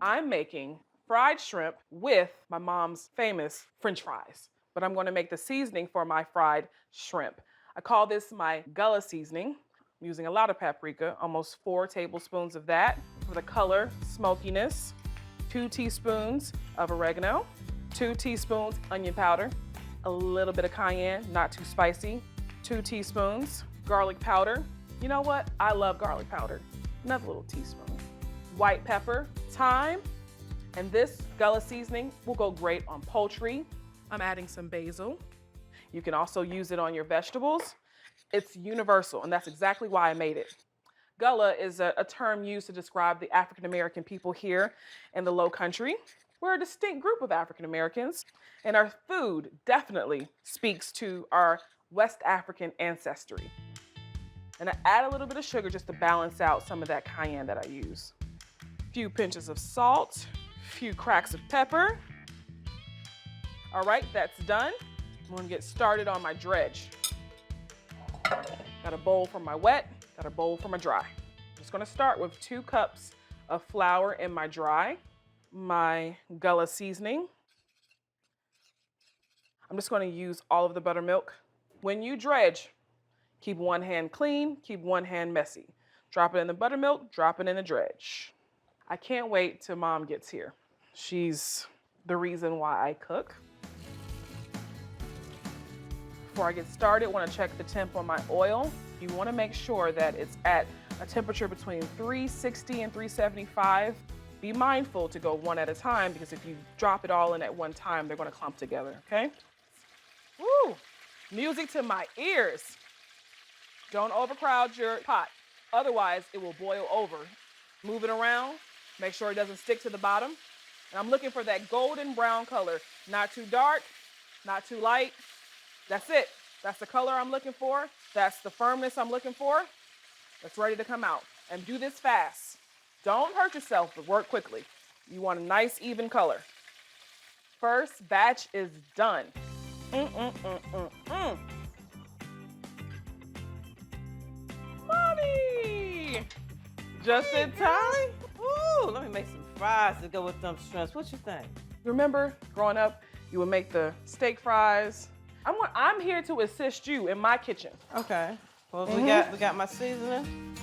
I'm making fried shrimp with my mom's famous French fries, but I'm going to make the seasoning for my fried shrimp. I call this my Gullah seasoning. I'm using a lot of paprika, almost 4 tablespoons of that for the color, smokiness, 2 teaspoons of oregano, 2 teaspoons onion powder, a little bit of cayenne, not too spicy, 2 teaspoons garlic powder. You know what? I love garlic powder. Another little teaspoon. White pepper, thyme, and this Gullah seasoning will go great on poultry. I'm adding some basil. You can also use it on your vegetables. It's universal, and that's exactly why I made it. Gullah is a term used to describe the African American people here in the Low Country. We're a distinct group of African Americans, and our food definitely speaks to our West African ancestry. And I add a little bit of sugar just to balance out some of that cayenne that I use. A few pinches of salt, a few cracks of pepper. All right, that's done. I'm gonna get started on my dredge. Got a bowl for my wet, got a bowl for my dry. I'm just gonna start with 2 cups of flour in my dry, my Gullah seasoning. I'm just gonna use all of the buttermilk. When you dredge, keep one hand clean, keep one hand messy. Drop it in the buttermilk, drop it in the dredge. I can't wait till Mom gets here. She's the reason why I cook. Before I get started, I want to check the temp on my oil. You want to make sure that it's at a temperature between 360 and 375. Be mindful to go one at a time because if you drop it all in at one time, they're going to clump together, okay? Woo! Music to my ears. Don't overcrowd your pot. Otherwise, it will boil over. Move it around. Make sure it doesn't stick to the bottom. And I'm looking for that golden brown color. Not too dark, not too light. That's it. That's the color I'm looking for. That's the firmness I'm looking for. It's ready to come out. And do this fast. Don't hurt yourself, but work quickly. You want a nice, even color. First batch is done. Mommy! Just in time? Ooh, let me make some fries to go with them shrimps. What you think? Remember, growing up, you would make the steak fries. I'm here to assist you in my kitchen. Okay. Well, we got my seasoning.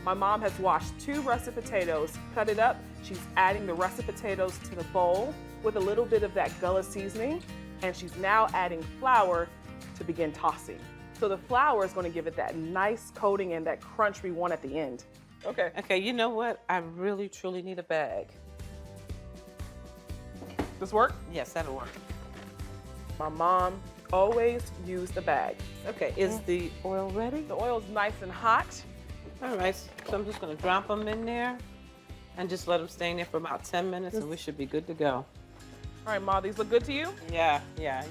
My mom has washed 2 russet potatoes, cut it up. She's adding the russet potatoes to the bowl with a little bit of that Gullah seasoning, and she's now adding flour to begin tossing. So the flour is going to give it that nice coating and that crunch we want at the end. Okay. Okay, you know what? I really, truly need a bag. This work? Yes, that'll work. My mom always used a bag. Okay, is the oil ready? The oil's nice and hot. All right, so I'm just gonna drop them in there and just let them stay in there for about 10 minutes and we should be good to go. All right, Ma, these look good to you? Yeah,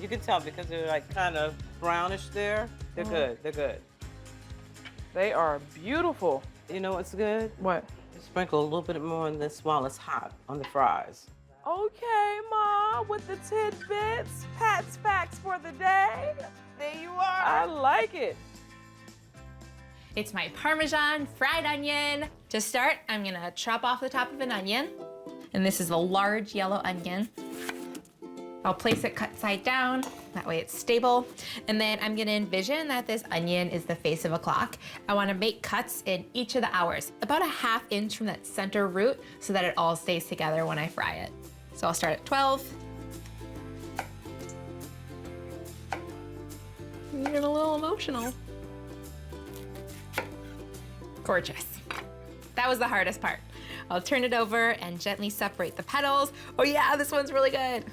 you can tell because they're like kind of brownish there. They're good, they're good. They are beautiful. You know what's good? What? Sprinkle a little bit more on this while it's hot on the fries. Okay, Ma, with the tidbits, Pat's facts for the day. There you are. I like it. It's my Parmesan fried onion. To start, I'm gonna chop off the top of an onion. And this is a large yellow onion. I'll place it cut side down, that way it's stable. And then I'm gonna envision that this onion is the face of a clock. I wanna make cuts in each of the hours, about a ½ inch from that center root so that it all stays together when I fry it. So I'll start at 12. I'm getting a little emotional. Gorgeous. That was the hardest part. I'll turn it over and gently separate the petals. Oh yeah, this one's really good.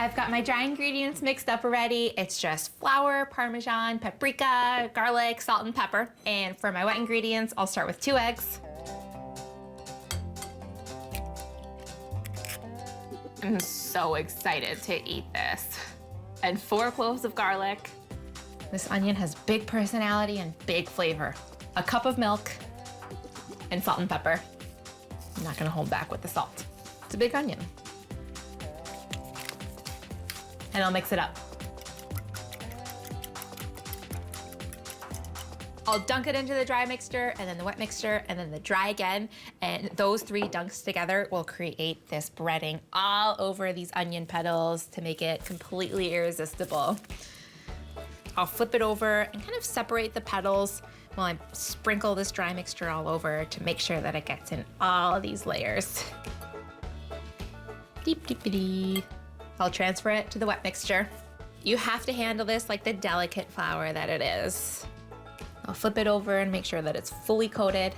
I've got my dry ingredients mixed up already. It's just flour, Parmesan, paprika, garlic, salt, and pepper. And for my wet ingredients, I'll start with 2 eggs. I'm so excited to eat this. And 4 cloves of garlic. This onion has big personality and big flavor. A cup of milk and salt and pepper. I'm not gonna hold back with the salt. It's a big onion. And I'll mix it up. I'll dunk it into the dry mixture and then the wet mixture and then the dry again. And those 3 dunks together will create this breading all over these onion petals to make it completely irresistible. I'll flip it over and kind of separate the petals while I sprinkle this dry mixture all over to make sure that it gets in all of these layers. Deep, deep. I'll transfer it to the wet mixture. You have to handle this like the delicate flour that it is. I'll flip it over and make sure that it's fully coated.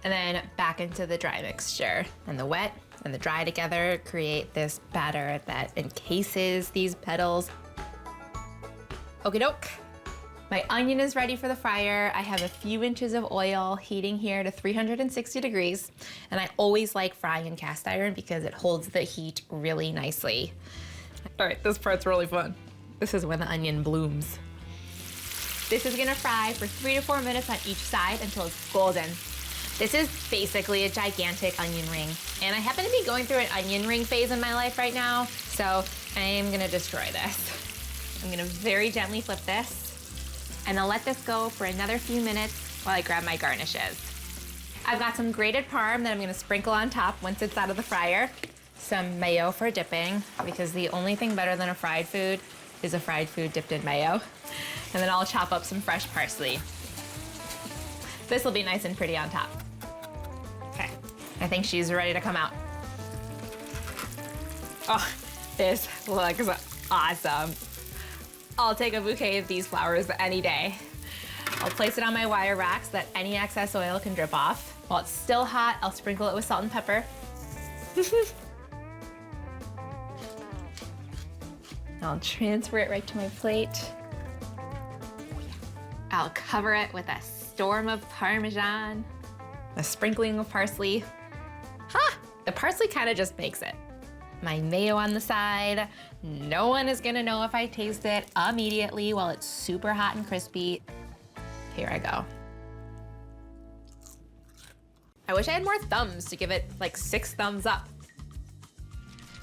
And then back into the dry mixture. And the wet and the dry together create this batter that encases these petals. Okie doke. My onion is ready for the fryer. I have a few inches of oil heating here to 360 degrees. And I always like frying in cast iron because it holds the heat really nicely. All right, this part's really fun. This is when the onion blooms. This is gonna fry for 3 to 4 minutes on each side until it's golden. This is basically a gigantic onion ring. And I happen to be going through an onion ring phase in my life right now, so I am gonna destroy this. I'm gonna very gently flip this, and I'll let this go for another few minutes while I grab my garnishes. I've got some grated parm that I'm gonna sprinkle on top once it's out of the fryer. Some mayo for dipping, because the only thing better than a fried food is a fried food dipped in mayo. And then I'll chop up some fresh parsley. This will be nice and pretty on top. Okay, I think she's ready to come out. Oh, this looks awesome. I'll take a bouquet of these flowers any day. I'll place it on my wire rack so that any excess oil can drip off. While it's still hot, I'll sprinkle it with salt and pepper. I'll transfer it right to my plate. I'll cover it with a storm of Parmesan, a sprinkling of parsley. Ha! The parsley kind of just makes it. My mayo on the side. No one is gonna know if I taste it immediately while it's super hot and crispy. Here I go. I wish I had more thumbs to give it like 6 thumbs up.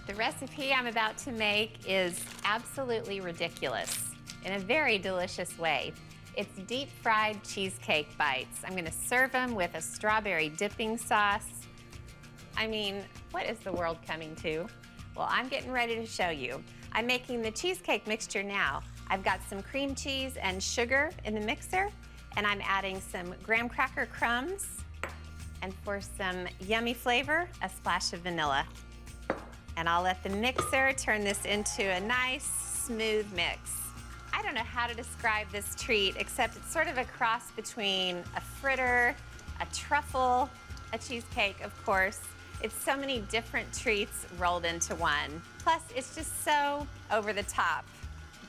The recipe I'm about to make is absolutely ridiculous in a very delicious way. It's deep fried cheesecake bites. I'm gonna serve them with a strawberry dipping sauce. I mean, what is the world coming to? Well, I'm getting ready to show you. I'm making the cheesecake mixture now. I've got some cream cheese and sugar in the mixer, and I'm adding some graham cracker crumbs, and for some yummy flavor, a splash of vanilla. And I'll let the mixer turn this into a nice, smooth mix. I don't know how to describe this treat, except it's sort of a cross between a fritter, a truffle, a cheesecake, of course. It's so many different treats rolled into one. Plus, it's just so over the top,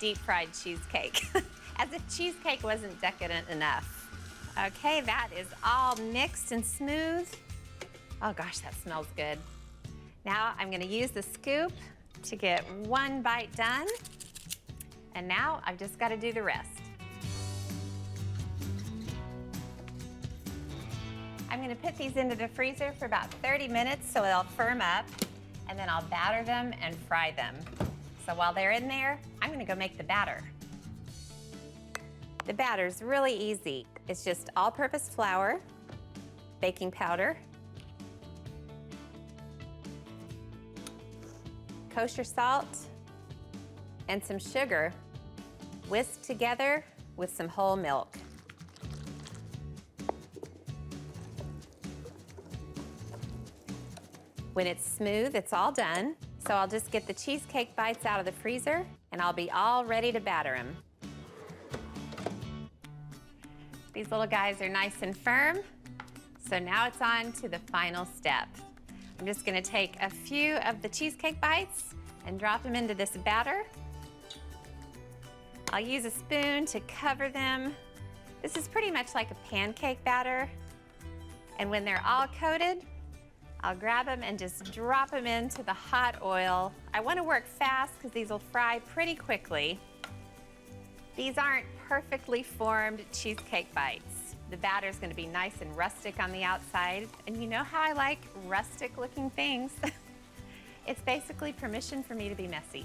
deep fried cheesecake. As if cheesecake wasn't decadent enough. Okay, that is all mixed and smooth. Oh gosh, that smells good. Now I'm gonna use the scoop to get 1 bite done. And now I've just gotta do the rest. I'm gonna put these into the freezer for about 30 minutes so they'll firm up, and then I'll batter them and fry them. So while they're in there, I'm gonna go make the batter. The batter's really easy. It's just all-purpose flour, baking powder, kosher salt, and some sugar whisked together with some whole milk. When it's smooth, it's all done. So I'll just get the cheesecake bites out of the freezer and I'll be all ready to batter them. These little guys are nice and firm. So now it's on to the final step. I'm just gonna take a few of the cheesecake bites and drop them into this batter. I'll use a spoon to cover them. This is pretty much like a pancake batter. And when they're all coated, I'll grab them and just drop them into the hot oil. I want to work fast because these will fry pretty quickly. These aren't perfectly formed cheesecake bites. The batter is going to be nice and rustic on the outside. And you know how I like rustic looking things? It's basically permission for me to be messy.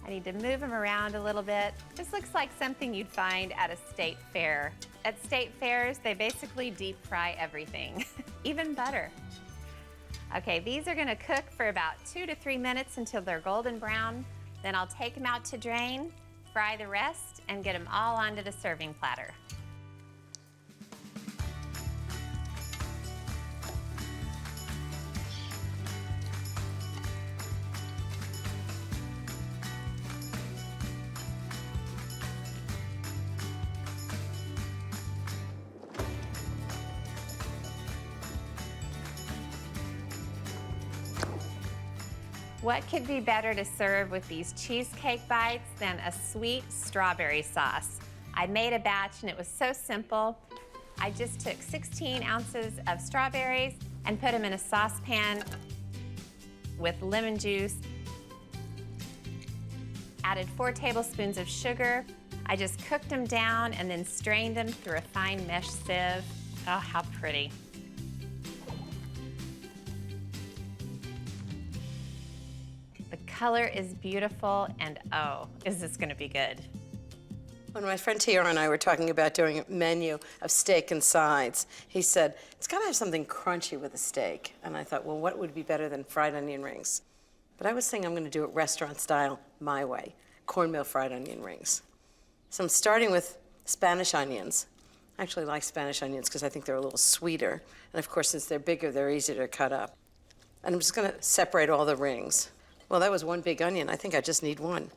I need to move them around a little bit. This looks like something you'd find at a state fair. At state fairs, they basically deep fry everything, even butter. Okay, these are gonna cook for about 2 to 3 minutes until they're golden brown. Then I'll take them out to drain, fry the rest, and get them all onto the serving platter. What could be better to serve with these cheesecake bites than a sweet strawberry sauce? I made a batch and it was so simple. I just took 16 ounces of strawberries and put them in a saucepan with lemon juice. Added 4 tablespoons of sugar. I just cooked them down and then strained them through a fine mesh sieve. Oh, how pretty. The color is beautiful, and oh, is this gonna be good. When my friend Tiara and I were talking about doing a menu of steak and sides, he said, it's gotta have something crunchy with a steak. And I thought, well, what would be better than fried onion rings? But I was thinking I'm gonna do it restaurant style, my way, cornmeal fried onion rings. So I'm starting with Spanish onions. I actually like Spanish onions because I think they're a little sweeter. And of course, since they're bigger, they're easier to cut up. And I'm just gonna separate all the rings. Well, that was one big onion. I think I just need one.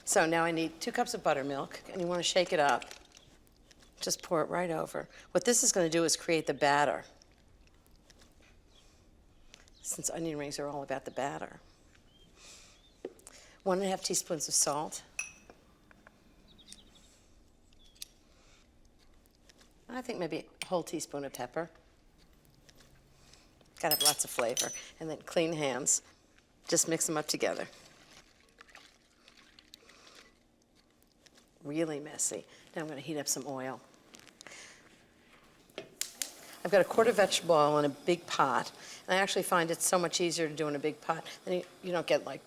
So now I need 2 cups of buttermilk, and you want to shake it up. Just pour it right over. What this is going to do is create the batter. Since onion rings are all about the batter. 1½ teaspoons of salt. I think maybe a whole teaspoon of pepper. Gotta have lots of flavor. And then clean hands. Just mix them up together. Really messy. Now I'm going to heat up some oil. I've got a quart of vegetable oil in a big pot, and I actually find it so much easier to do in a big pot. Then you don't get like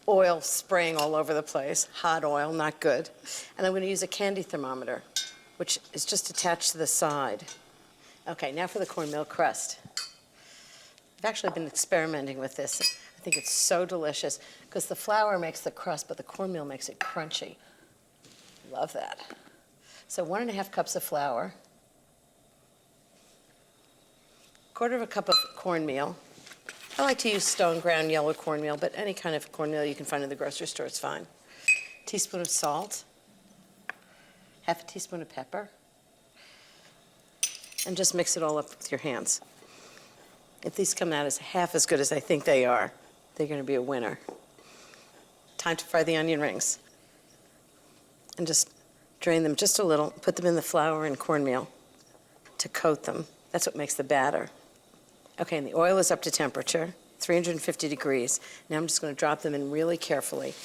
oil spraying all over the place. Hot oil, not good. And I'm going to use a candy thermometer, which is just attached to the side. Okay, now for the cornmeal crust. I've actually been experimenting with this. I think it's so delicious because the flour makes the crust, but the cornmeal makes it crunchy. Love that. So 1½ cups of flour, 1/4 cup of cornmeal. I like to use stone ground yellow cornmeal, but any kind of cornmeal you can find in the grocery store is fine. Teaspoon of salt, 1/2 teaspoon of pepper, and just mix it all up with your hands. If these come out as half as good as I think they are, they're going to be a winner. Time to fry the onion rings. And just drain them just a little, put them in the flour and cornmeal to coat them. That's what makes the batter. Okay, and the oil is up to temperature, 350 degrees. Now I'm just going to drop them in really carefully.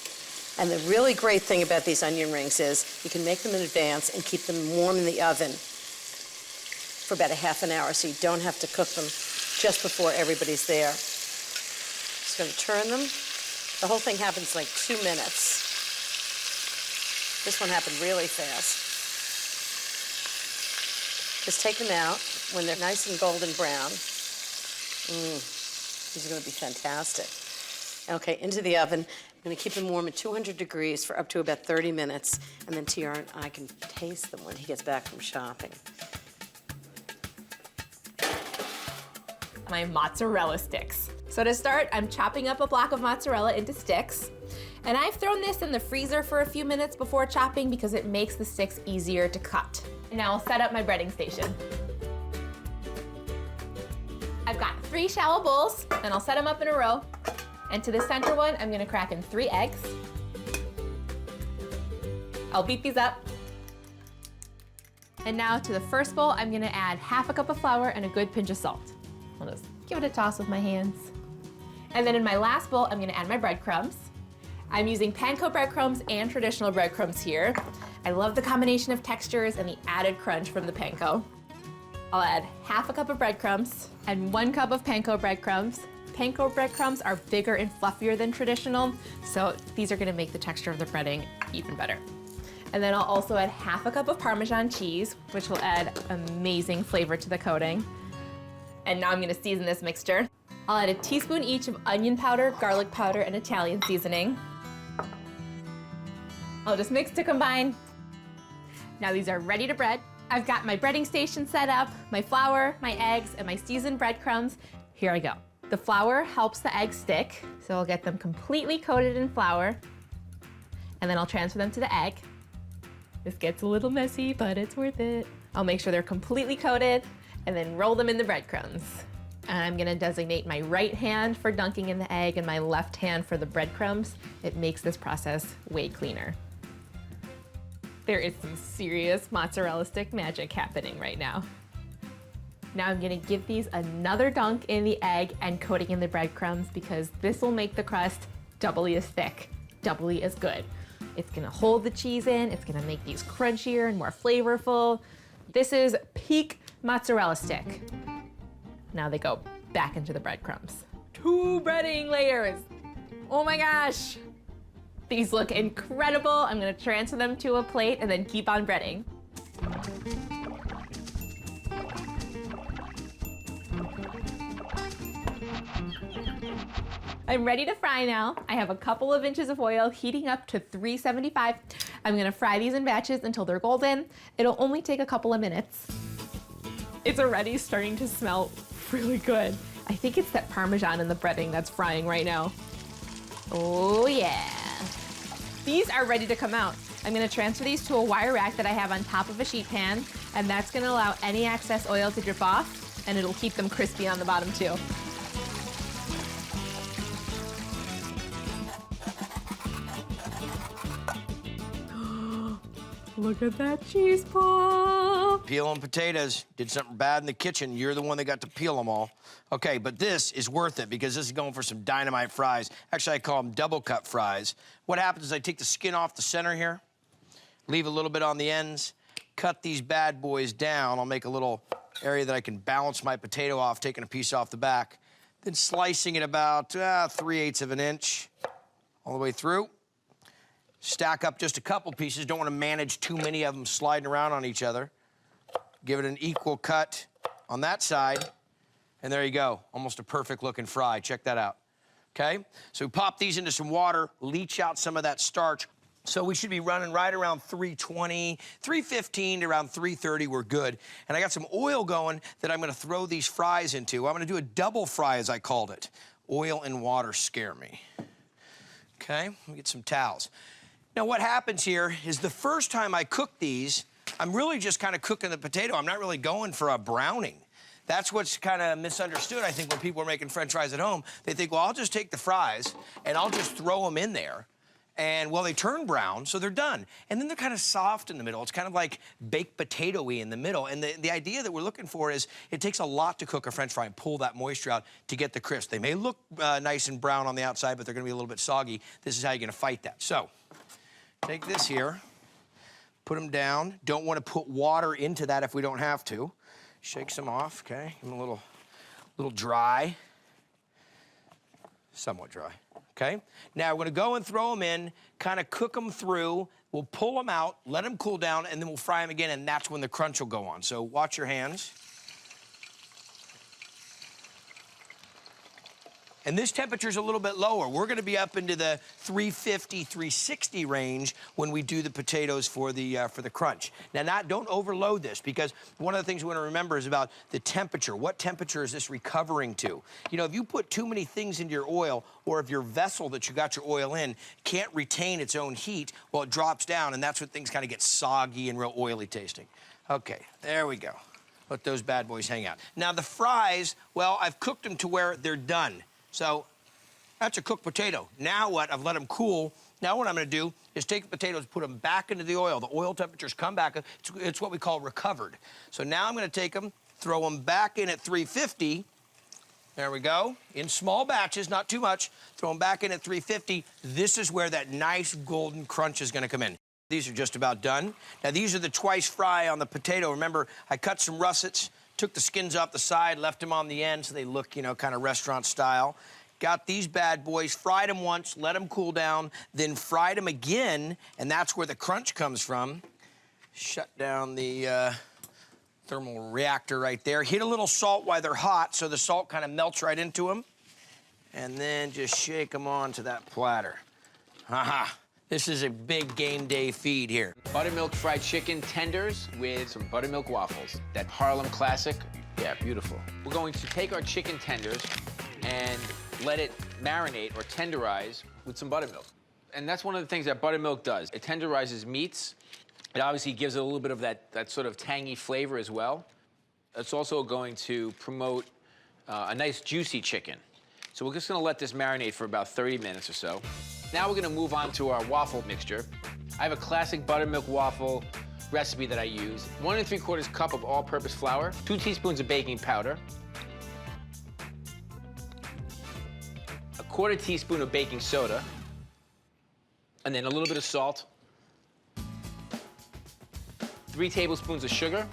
And the really great thing about these onion rings is you can make them in advance and keep them warm in the oven for about a ½ hour, so you don't have to cook them just before everybody's there. Just going to turn them. The whole thing happens like 2 minutes. This one happened really fast. Just take them out when they're nice and golden brown. These are going to be fantastic. Okay, into the oven. I'm going to keep them warm at 200 degrees for up to about 30 minutes, and then Tiara and I can taste them when he gets back from shopping. My mozzarella sticks. So to start, I'm chopping up a block of mozzarella into sticks. And I've thrown this in the freezer for a few minutes before chopping because it makes the sticks easier to cut. Now I'll set up my breading station. I've got 3 shallow bowls, and I'll set them up in a row. And to the center one, I'm gonna crack in 3 eggs. I'll beat these up. And now to the first bowl, I'm gonna add 1/2 cup of flour and a good pinch of salt. I'll just give it a toss with my hands. And then in my last bowl, I'm gonna add my breadcrumbs. I'm using panko breadcrumbs and traditional breadcrumbs here. I love the combination of textures and the added crunch from the panko. I'll add 1/2 cup of breadcrumbs and 1 cup of panko breadcrumbs. Panko breadcrumbs are bigger and fluffier than traditional, so these are gonna make the texture of the breading even better. And then I'll also add half a cup of Parmesan cheese, which will add amazing flavor to the coating. And now I'm gonna season this mixture. I'll add a teaspoon each of onion powder, garlic powder, and Italian seasoning. I'll just mix to combine. Now these are ready to bread. I've got my breading station set up, my flour, my eggs, and my seasoned breadcrumbs. Here I go. The flour helps the eggs stick, so I'll get them completely coated in flour, and then I'll transfer them to the egg. This gets a little messy, but it's worth it. I'll make sure they're completely coated, and then roll them in the breadcrumbs. And I'm gonna designate my right hand for dunking in the egg and my left hand for the breadcrumbs. It makes this process way cleaner. There is some serious mozzarella stick magic happening right now. Now I'm gonna give these another dunk in the egg and coating in the breadcrumbs because this will make the crust doubly as thick, doubly as good. It's gonna hold the cheese in, it's gonna make these crunchier and more flavorful. This is peak mozzarella stick. Now they go back into the breadcrumbs. 2 breading layers. Oh my gosh. These look incredible. I'm gonna transfer them to a plate and then keep on breading. I'm ready to fry now. I have a couple of inches of oil heating up to 375. I'm gonna fry these in batches until they're golden. It'll only take a couple of minutes. It's already starting to smell really good. I think it's that Parmesan in the breading that's frying right now. Oh yeah. These are ready to come out. I'm gonna transfer these to a wire rack that I have on top of a sheet pan, and that's gonna allow any excess oil to drip off, and it'll keep them crispy on the bottom too. Look at that cheese pull. Peeling potatoes. Did something bad in the kitchen. You're the one that got to peel them all. Okay, but this is worth it because this is going for some dynamite fries. Actually, I call them double cut fries. What happens is I take the skin off the center here, leave a little bit on the ends, cut these bad boys down. I'll make a little area that I can balance my potato off, taking a piece off the back, then slicing it about 3/8 of an inch all the way through. Stack up just a couple pieces. Don't want to manage too many of them sliding around on each other. Give it an equal cut on that side. And there you go. Almost a perfect looking fry. Check that out. Okay? So we pop these into some water, leach out some of that starch. So we should be running right around 320, 315 to around 330. We're good. And I got some oil going that I'm going to throw these fries into. I'm going to do a double fry, as I called it. Oil and water scare me. Okay? Let me get some towels. Now, what happens here is the first time I cook these, I'm really just kind of cooking the potato. I'm not really going for a browning. That's what's kind of misunderstood, I think, when people are making French fries at home. They think, well, I'll just take the fries and I'll just throw them in there. And, well, they turn brown, so they're done. And then they're kind of soft in the middle. It's kind of like baked potato-y in the middle. And the idea that we're looking for is it takes a lot to cook a French fry and pull that moisture out to get the crisp. They may look nice and brown on the outside, but they're going to be a little bit soggy. This is how you're going to fight that. So take this here, put them down. Don't want to put water into that if we don't have to. Shake some off, okay? Give them a little dry. Somewhat dry, okay? Now we're gonna go and throw them in, kind of cook them through. We'll pull them out, let them cool down, and then we'll fry them again, and that's when the crunch will go on. So watch your hands. And this temperature's a little bit lower. We're gonna be up into the 350, 360 range when we do the potatoes for the crunch. Now, don't overload this, because one of the things we wanna remember is about the temperature. What temperature is this recovering to? You know, if you put too many things into your oil, or if your vessel that you got your oil in can't retain its own heat, well, it drops down, and that's when things kind of get soggy and real oily tasting. Okay, there we go. Let those bad boys hang out. Now, the fries, well, I've cooked them to where they're done. So that's a cooked potato. Now what? I've let them cool. Now what I'm going to do is take the potatoes, put them back into the oil. The oil temperatures come back. It's what we call recovered. So now I'm going to take them, throw them back in at 350. There we go. In small batches, not too much. Throw them back in at 350. This is where that nice golden crunch is going to come in. These are just about done. Now, these are the twice fry on the potato. Remember, I cut some russets, Took the skins off the side, left them on the end so they look, you know, kind of restaurant style. Got these bad boys, fried them once, let them cool down, then fried them again, and that's where the crunch comes from. Shut down the thermal reactor right there. Hit a little salt while they're hot so the salt kind of melts right into them. And then just shake them onto that platter. Haha. This is a big game day feed here. Buttermilk fried chicken tenders with some buttermilk waffles. That Harlem classic. Yeah, beautiful. We're going to take our chicken tenders and let it marinate or tenderize with some buttermilk. And that's one of the things that buttermilk does. It tenderizes meats. It obviously gives it a little bit of that sort of tangy flavor as well. It's also going to promote a nice juicy chicken. So we're just gonna let this marinate for about 30 minutes or so. Now we're gonna move on to our waffle mixture. I have a classic buttermilk waffle recipe that I use. 1 3/4 cup of all-purpose flour, 2 teaspoons of baking powder, 1/4 teaspoon of baking soda, and then a little bit of salt, 3 tablespoons of sugar,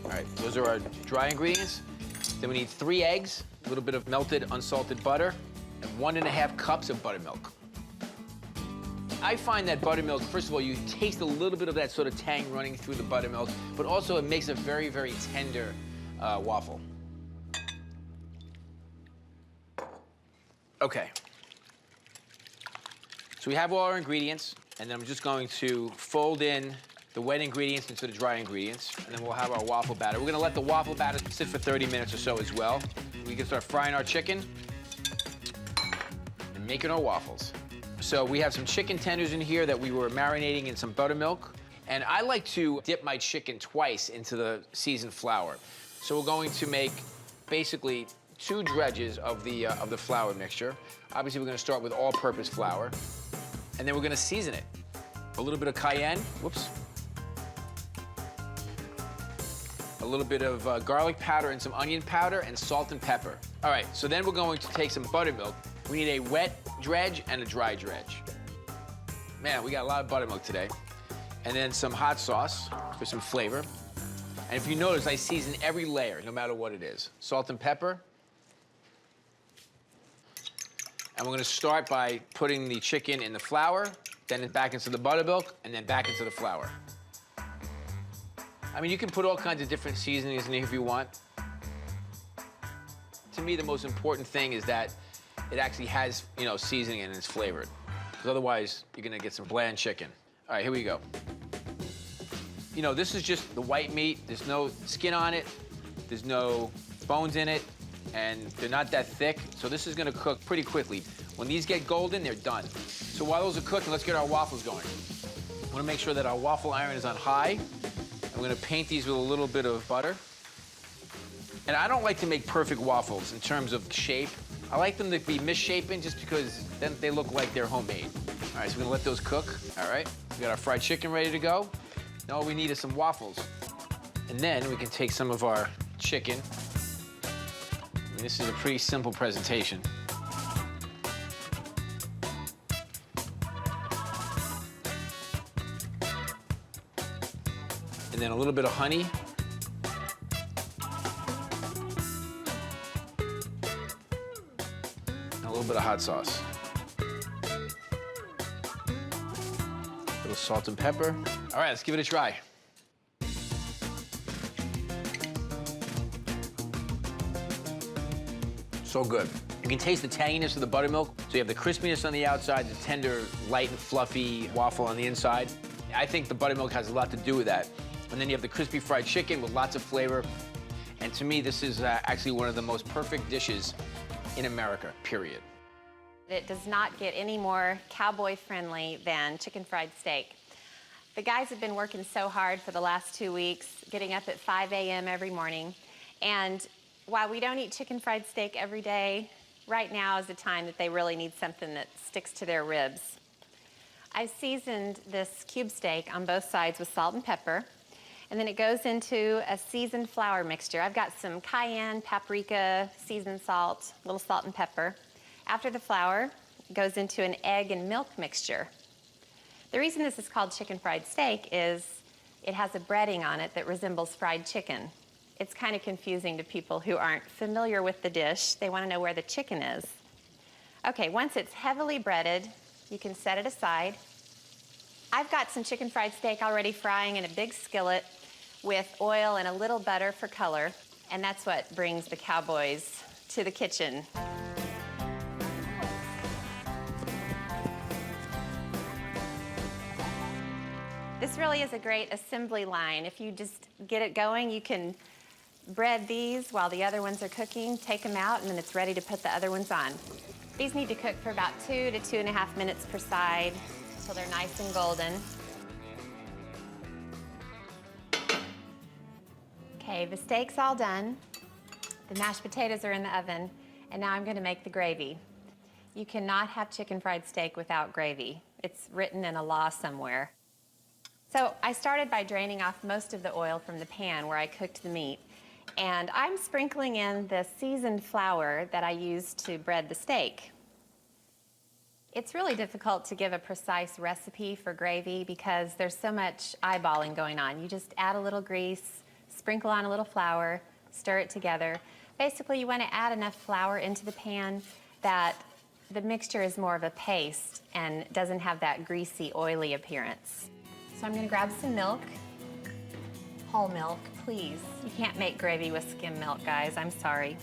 all right, those are our dry ingredients. Then we need 3 eggs, a little bit of melted unsalted butter, and 1½ cups of buttermilk. I find that buttermilk, first of all, you taste a little bit of that sort of tang running through the buttermilk, but also it makes a very, very tender waffle. Okay. So we have all our ingredients, and then I'm just going to fold in the wet ingredients into the dry ingredients, and then we'll have our waffle batter. We're gonna let the waffle batter sit for 30 minutes or so as well. We can start frying our chicken and making our waffles. So we have some chicken tenders in here that we were marinating in some buttermilk, and I like to dip my chicken twice into the seasoned flour. So we're going to make basically 2 dredges of the flour mixture. Obviously, we're gonna start with all-purpose flour, and then we're gonna season it. A little bit of cayenne, whoops. A little bit of garlic powder and some onion powder and salt and pepper. All right, so then we're going to take some buttermilk. We need a wet dredge and a dry dredge. Man, we got a lot of buttermilk today. And then some hot sauce for some flavor. And if you notice, I season every layer, no matter what it is. Salt and pepper. And we're gonna start by putting the chicken in the flour, then back into the buttermilk, and then back into the flour. I mean, you can put all kinds of different seasonings in here if you want. To me, the most important thing is that it actually has, you know, seasoning and it's flavored. Because otherwise, you're gonna get some bland chicken. All right, here we go. You know, this is just the white meat. There's no skin on it. There's no bones in it. And they're not that thick. So this is gonna cook pretty quickly. When these get golden, they're done. So while those are cooking, let's get our waffles going. I wanna make sure that our waffle iron is on high. I'm gonna paint these with a little bit of butter. And I don't like to make perfect waffles in terms of shape. I like them to be misshapen just because then they look like they're homemade. All right, so we're gonna let those cook. All right, we got our fried chicken ready to go. Now all we need is some waffles. And then we can take some of our chicken. And this is a pretty simple presentation. And then a little bit of honey. And a little bit of hot sauce. A little salt and pepper. All right, let's give it a try. So good. You can taste the tanginess of the buttermilk. So you have the crispiness on the outside, the tender, light and fluffy waffle on the inside. I think the buttermilk has a lot to do with that. And then you have the crispy fried chicken with lots of flavor. And to me, this is actually one of the most perfect dishes in America, period. It does not get any more cowboy-friendly than chicken fried steak. The guys have been working so hard for the last 2 weeks, getting up at 5 a.m. every morning. And while we don't eat chicken fried steak every day, right now is the time that they really need something that sticks to their ribs. I seasoned this cube steak on both sides with salt and pepper, and then it goes into a seasoned flour mixture. I've got some cayenne, paprika, seasoned salt, a little salt and pepper. After the flour, it goes into an egg and milk mixture. The reason this is called chicken fried steak is it has a breading on it that resembles fried chicken. It's kind of confusing to people who aren't familiar with the dish. They want to know where the chicken is. Okay, once it's heavily breaded, you can set it aside. I've got some chicken fried steak already frying in a big skillet with oil and a little butter for color, and that's what brings the cowboys to the kitchen. This really is a great assembly line. If you just get it going, you can bread these while the other ones are cooking, take them out, and then it's ready to put the other ones on. These need to cook for about 2 to 2.5 minutes per side until they're nice and golden. Okay, the steak's all done. The mashed potatoes are in the oven, and now I'm gonna make the gravy. You cannot have chicken fried steak without gravy. It's written in a law somewhere. So I started by draining off most of the oil from the pan where I cooked the meat. And I'm sprinkling in the seasoned flour that I used to bread the steak. It's really difficult to give a precise recipe for gravy because there's so much eyeballing going on. You just add a little grease, sprinkle on a little flour, stir it together. Basically, you want to add enough flour into the pan that the mixture is more of a paste and doesn't have that greasy, oily appearance. So I'm gonna grab some milk, whole milk, please. You can't make gravy with skim milk, guys, I'm sorry.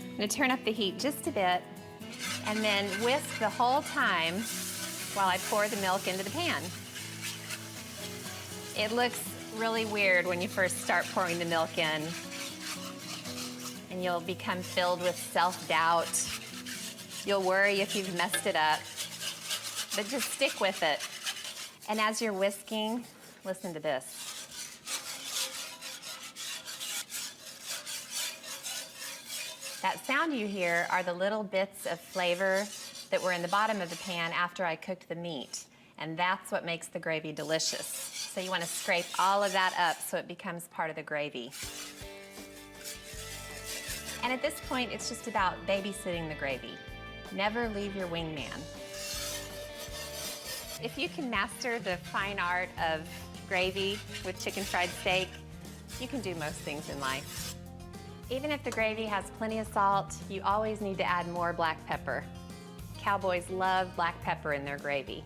I'm gonna turn up the heat just a bit and then whisk the whole time while I pour the milk into the pan. It looks really weird when you first start pouring the milk in, and you'll become filled with self-doubt. You'll worry if you've messed it up, but just stick with it. And as you're whisking, listen to this. That sound you hear are the little bits of flavor that were in the bottom of the pan after I cooked the meat. And that's what makes the gravy delicious. So you want to scrape all of that up so it becomes part of the gravy. And at this point, it's just about babysitting the gravy. Never leave your wingman. If you can master the fine art of gravy with chicken fried steak, you can do most things in life. Even if the gravy has plenty of salt, you always need to add more black pepper. Cowboys love black pepper in their gravy.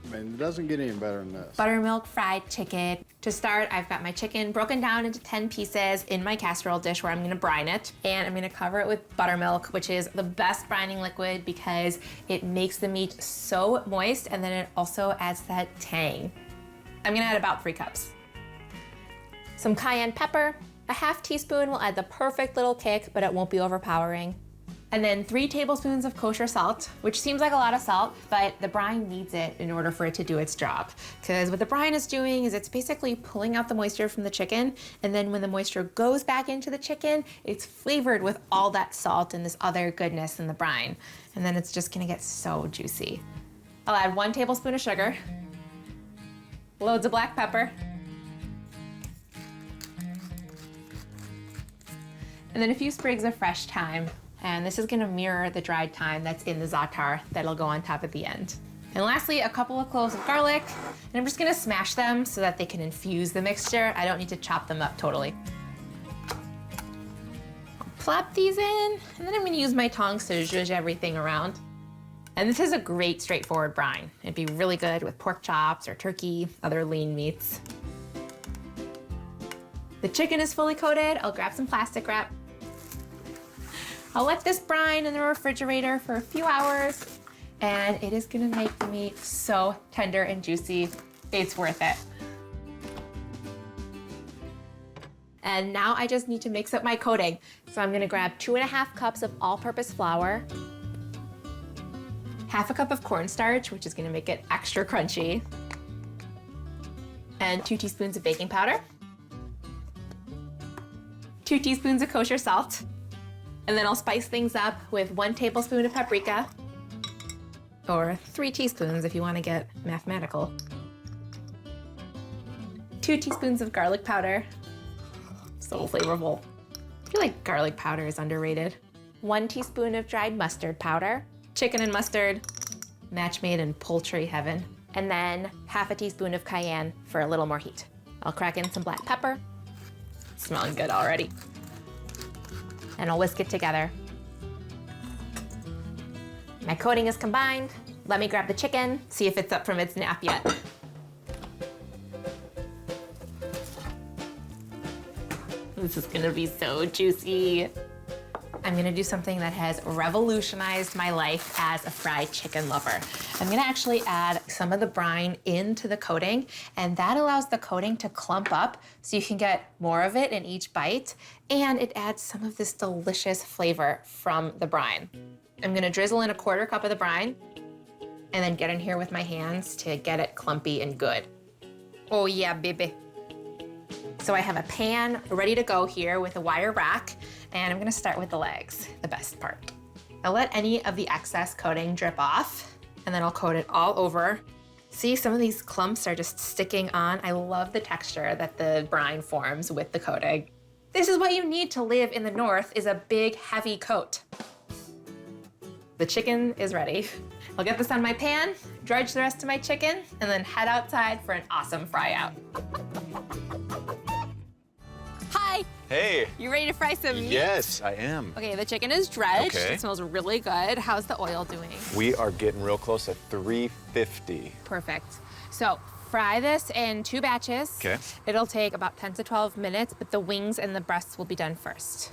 I mean, it doesn't get any better than this. Buttermilk fried chicken. To start, I've got my chicken broken down into 10 pieces in my casserole dish where I'm gonna brine it. And I'm gonna cover it with buttermilk, which is the best brining liquid because it makes the meat so moist and then it also adds that tang. I'm gonna add about 3 cups. Some cayenne pepper. A ½ teaspoon will add the perfect little kick, but it won't be overpowering. And then 3 tablespoons of kosher salt, which seems like a lot of salt, but the brine needs it in order for it to do its job. Because what the brine is doing is it's basically pulling out the moisture from the chicken, and then when the moisture goes back into the chicken, it's flavored with all that salt and this other goodness in the brine. And then it's just gonna get so juicy. I'll add 1 tablespoon of sugar, loads of black pepper, and then a few sprigs of fresh thyme. And this is gonna mirror the dried thyme that's in the za'atar that'll go on top at the end. And lastly, a couple of cloves of garlic. And I'm just gonna smash them so that they can infuse the mixture. I don't need to chop them up totally. Plop these in, and then I'm gonna use my tongs to zhuzh everything around. And this is a great straightforward brine. It'd be really good with pork chops or turkey, other lean meats. The chicken is fully coated. I'll grab some plastic wrap. I'll let this brine in the refrigerator for a few hours, and it is gonna make the meat so tender and juicy. It's worth it. And now I just need to mix up my coating. So I'm gonna grab 2½ cups of all-purpose flour, ½ cup of cornstarch, which is gonna make it extra crunchy, and 2 teaspoons of baking powder, 2 teaspoons of kosher salt, and then I'll spice things up with 1 tablespoon of paprika, or 3 teaspoons if you want to get mathematical, 2 teaspoons of garlic powder, so flavorful. I feel like garlic powder is underrated. 1 teaspoon of dried mustard powder, chicken and mustard, match made in poultry heaven. and then half a teaspoon of cayenne for a little more heat. I'll crack in some black pepper. Smelling good already. And I'll whisk it together. My coating is combined. Let me grab the chicken, see if it's up from its nap yet. This is gonna be so juicy. I'm gonna do something that has revolutionized my life as a fried chicken lover. I'm gonna actually add some of the brine into the coating, and that allows the coating to clump up so you can get more of it in each bite, and it adds some of this delicious flavor from the brine. I'm gonna drizzle in a 1/4 cup of the brine, and then get in here with my hands to get it clumpy and good. Oh yeah, baby. So I have a pan ready to go here with a wire rack, and I'm gonna start with the legs, the best part. I'll let any of the excess coating drip off, and then I'll coat it all over. See, some of these clumps are just sticking on. I love the texture that the brine forms with the coating. This is what you need to live in the North, is a big, heavy coat. The chicken is ready. I'll get this on my pan, dredge the rest of my chicken, and then head outside for an awesome fry out. Hi. Hey. You ready to fry some meat? Yes, I am. Okay, the chicken is dredged. Okay. It smells really good. How's the oil doing? We are getting real close at 350. Perfect. So fry this in 2 batches. Okay. It'll take about 10 to 12 minutes, but the wings and the breasts will be done first.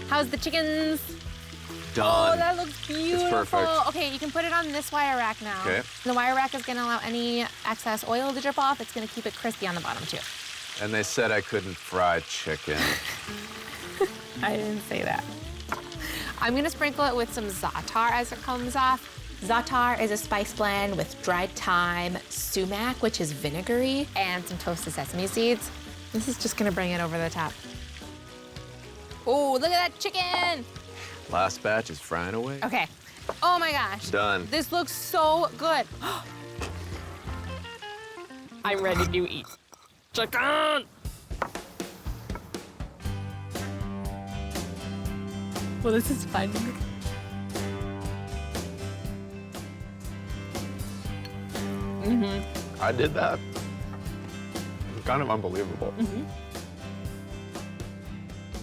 How's the chickens? Done. Oh, that looks beautiful. perfect. Okay, you can put it on this wire rack now. Okay. The wire rack is gonna allow any excess oil to drip off. It's gonna keep it crispy on the bottom too. And they said I couldn't fry chicken. I didn't say that. I'm gonna sprinkle it with some za'atar as it comes off. Za'atar is a spice blend with dried thyme, sumac, which is vinegary, and some toasted sesame seeds. This is just gonna bring it over the top. Oh, look at that chicken! Last batch is frying away. Okay. Oh my gosh. Done. This looks so good. I'm ready to eat. Chicken! Well, this is fun. I did that. Kind of unbelievable.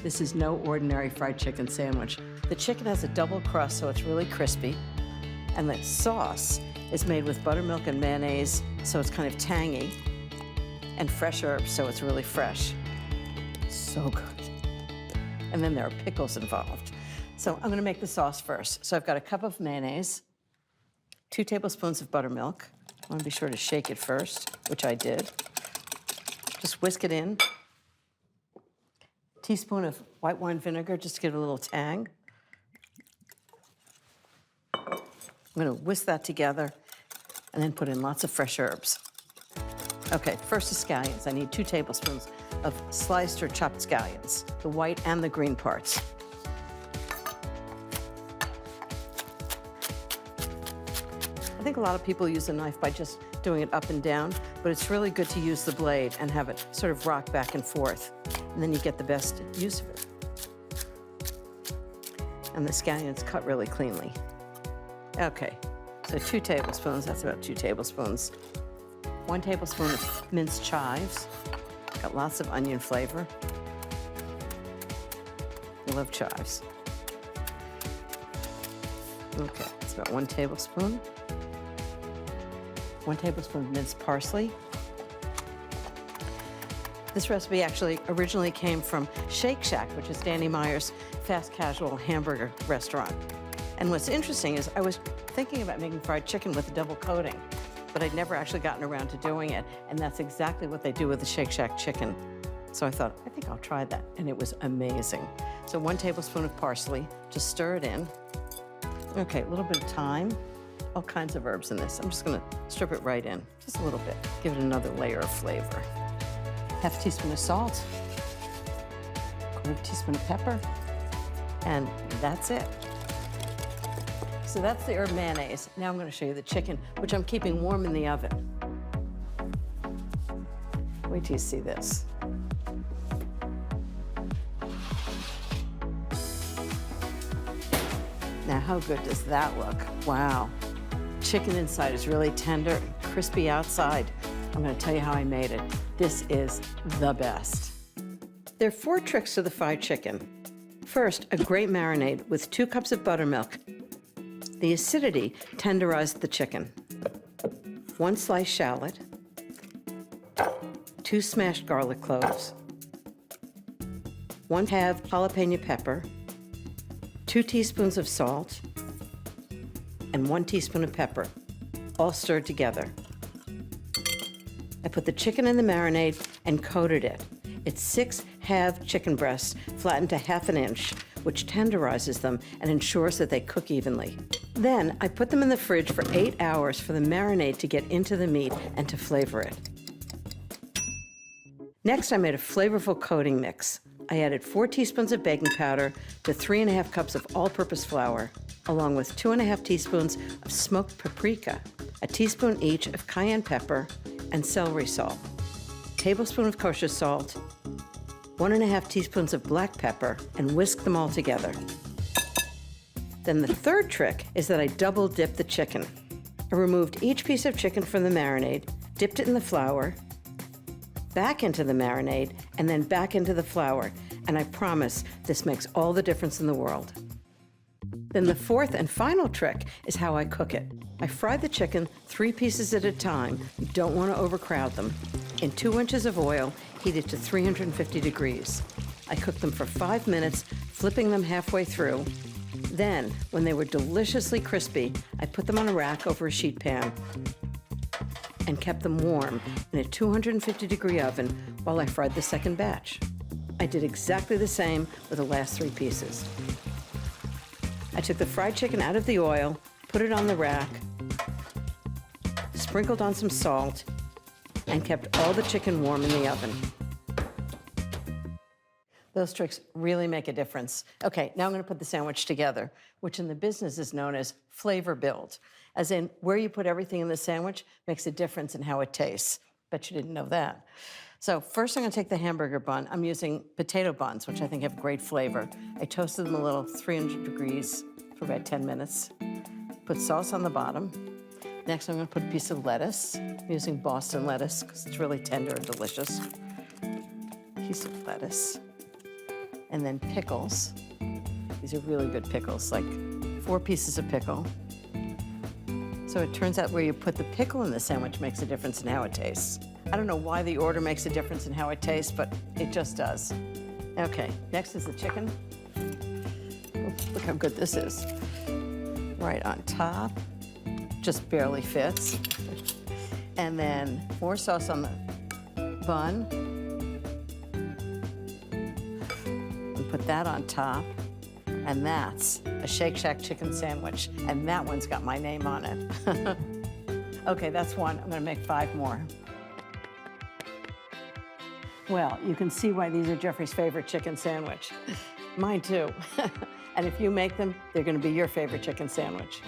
This is no ordinary fried chicken sandwich. The chicken has a double crust, so it's really crispy. And the sauce is made with buttermilk and mayonnaise, so it's kind of tangy. And fresh herbs, so it's really fresh. So good. And then there are pickles involved. So I'm gonna make the sauce first. So I've got a cup of mayonnaise, 2 tablespoons of buttermilk. I wanna be sure to shake it first, which I did. Just whisk it in. Teaspoon of white wine vinegar, just to give it a little tang. I'm gonna whisk that together and then put in lots of fresh herbs. Okay, first the scallions. I need 2 tablespoons of sliced or chopped scallions, the white and the green parts. I think a lot of people use a knife by just doing it up and down, but it's really good to use the blade and have it sort of rock back and forth, and then you get the best use of it. And the scallions cut really cleanly. Okay, so 2 tablespoons, that's about 2 tablespoons. 1 tablespoon of minced chives. Got lots of onion flavor. I love chives. Okay, it's about 1 tablespoon. 1 tablespoon of minced parsley. This recipe actually originally came from Shake Shack, which is Danny Meyer's fast casual hamburger restaurant. And what's interesting is I was thinking about making fried chicken with a double coating, but I'd never actually gotten around to doing it. And that's exactly what they do with the Shake Shack chicken. So I thought, I think I'll try that. And it was amazing. So 1 tablespoon of parsley, just stir it in. Okay, a little bit of thyme, all kinds of herbs in this. I'm just gonna strip it right in, just a little bit. Give it another layer of flavor. Half a teaspoon of salt, 1/4 teaspoon of pepper, and that's it. So that's the herb mayonnaise. Now I'm gonna show you the chicken, which I'm keeping warm in the oven. Wait till you see this. Now, how good does that look? Wow. Chicken inside is really tender, crispy outside. I'm gonna tell you how I made it. This is the best. There are 4 tricks to the fried chicken. First, a great marinade with 2 cups of buttermilk. The acidity tenderized the chicken. 1 sliced shallot, 2 smashed garlic cloves, 1 half jalapeno pepper, 2 teaspoons of salt, and 1 teaspoon of pepper, all stirred together. I put the chicken in the marinade and coated it. It's 6 halved chicken breasts flattened to 1/2 inch, which tenderizes them and ensures that they cook evenly. Then I put them in the fridge for 8 hours for the marinade to get into the meat and to flavor it. Next, I made a flavorful coating mix. I added 4 teaspoons of baking powder to 3½ cups of all-purpose flour, along with 2½ teaspoons of smoked paprika, a teaspoon each of cayenne pepper and celery salt, a tablespoon of kosher salt, 1½ teaspoons of black pepper, and whisk them all together. Then the third trick is that I double dip the chicken. I removed each piece of chicken from the marinade, dipped it in the flour, back into the marinade, and then back into the flour. And I promise this makes all the difference in the world. Then the fourth and final trick is how I cook it. I fry the chicken 3 pieces at a time. You don't want to overcrowd them. In 2 inches of oil, heated to 350 degrees. I cooked them for 5 minutes, flipping them halfway through. Then, when they were deliciously crispy, I put them on a rack over a sheet pan and kept them warm in a 250-degree oven while I fried the second batch. I did exactly the same with the last 3 pieces. I took the fried chicken out of the oil, put it on the rack, sprinkled on some salt, and kept all the chicken warm in the oven. Those tricks really make a difference. Okay, now I'm gonna put the sandwich together, which in the business is known as flavor build, as in where you put everything in the sandwich makes a difference in how it tastes. Bet you didn't know that. So first I'm gonna take the hamburger bun. I'm using potato buns, which I think have great flavor. I toasted them a little, 300 degrees for about 10 minutes. Put sauce on the bottom. Next I'm gonna put a piece of lettuce. I'm using Boston lettuce because it's really tender and delicious. Piece of lettuce. And then pickles. These are really good pickles, like 4 pieces of pickle. So it turns out where you put the pickle in the sandwich makes a difference in how it tastes. I don't know why the order makes a difference in how it tastes, but it just does. Okay, next is the chicken. Oops, look how good this is. Right on top, just barely fits. And then more sauce on the bun. Put that on top, and that's a Shake Shack chicken sandwich, and that one's got my name on it. Okay, that's one. I'm gonna make 5 more. Well, you can see why these are Jeffrey's favorite chicken sandwich. Mine too. And if you make them, they're gonna be your favorite chicken sandwich.